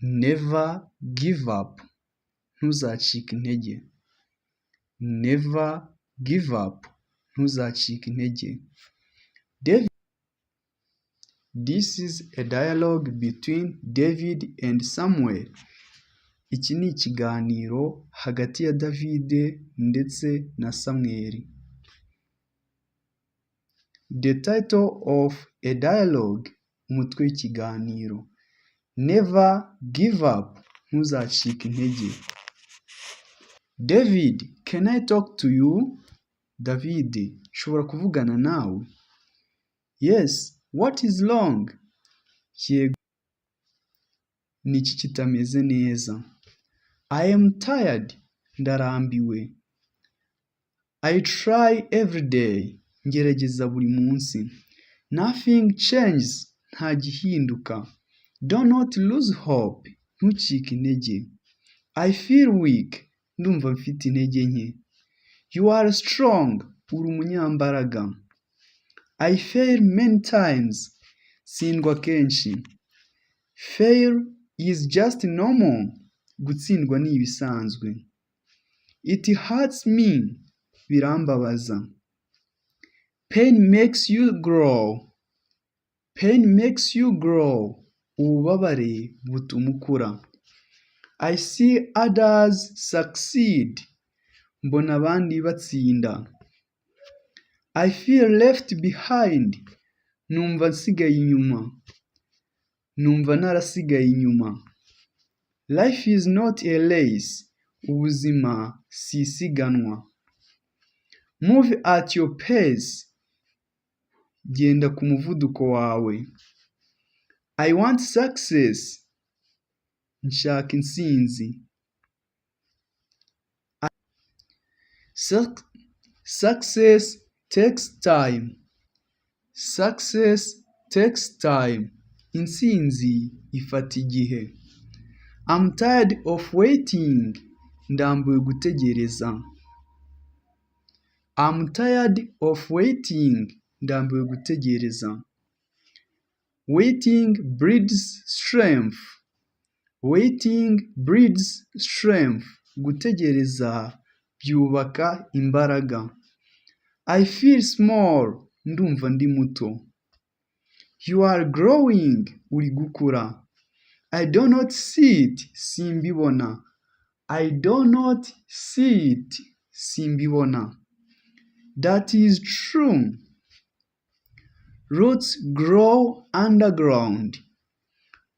Never give up. Ntuzacike intege. Never give up. Ntuzacike intege. David. This is a dialogue between David and Samuel. Iki ni ikiganiro hagati ya David ndetse na Samuel. The title of a dialogue, umutwe w'ikiganiro. Never give up. Ntuzacike intege. David, can I talk to you? David, nshobora kuvugana nawe? Yes, what is wrong? Yego, niki kitameze neza? I am tired. Ndarambiwe. I try every day. Ngerageza buri munsi. Nothing changes. Nta gihinduka. Do not lose hope. Ntucike intege. I feel weak. Ndumva mfite intege nke. You are strong. Uri umunyambaraga. I fail many times. Sindwa kenshi. Fail is just normal. Gutsindwa ni ibisanzwe. It hurts me. Birambabaza. Pain makes you grow. Pain makes you grow. Ububabare butuma ukura. I see others succeed. Mbona abandi batsinda. I feel left behind. Numva nsigaye inyuma. Numva narasigaye inyuma. Life is not a race. Ubuzima si isiganwa. Move at your pace. Genda ku muvuduko wawe. I want success. Nshaka intsinzi. Success takes time. Success takes time. Intsinzi ifata igihe. I'm tired of waiting. Ndambiwe gutegereza. I'm tired of waiting. Ndambiwe gutegereza. Waiting breeds strength. Waiting breeds strength. Gutegereza byubaka imbaraga. I feel small. Ndumva ndi muto. You are growing. Uri gukura. I do not see it. Simbibona. I do not see it. Simbibona. That is true. Roots grow underground.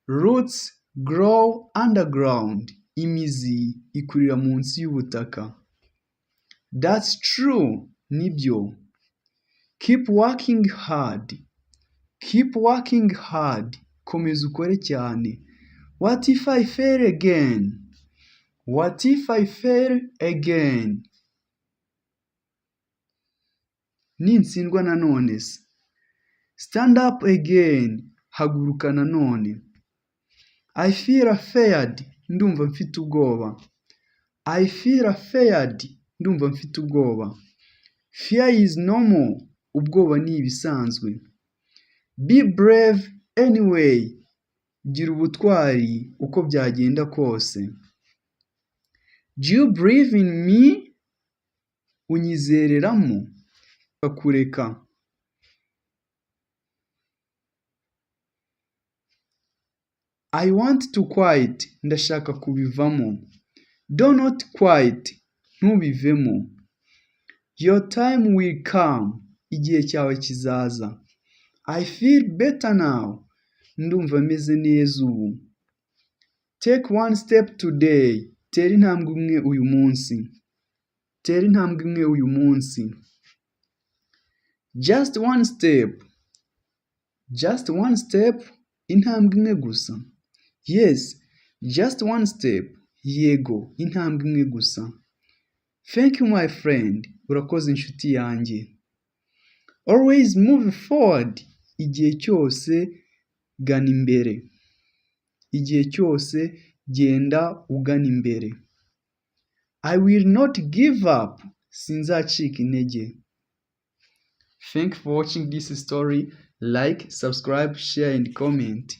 Roots grow underground. Imizi ikurira munsi y'ubutaka. That's true. Nibyo. Keep working hard. Keep working hard. Komeza ukore cyane. What if I fail again? What if I fail again? Nintsindwa nanone se. Stand up again. Haguruka nanone. I feel afraid. Ndumva mfite ubwoba. I feel afraid. Ndumva mfite ubwoba. Fear is normal. Ubwoba ni ibisanzwe. Be brave anyway. Gira ubutwari uko byagenda kose. Do you believe in me? Unyizereramo. Kureka. I want to quit. Ndashaka kubivamo. Do not quit. Ntubivemo. Your time will come. Igihe cyawe kizaza. I feel better now. Ndumva meze neza ubu. Take one step today. Tera intambwe imwe uyu munsi. Tera intambwe imwe uyu munsi. Just one step. Just one step. Intambwe imwe gusa. Yes, just one step. Yego, intambwe imwe gusa. Thank you, my friend. Urakoze inshuti yanjye. Always move forward. Igihe cyose gana imbere. Igihe cyose genda ugana imbere. I will not give up. Sinzacika intege. Thank you for watching this story. Like, subscribe, share and comment.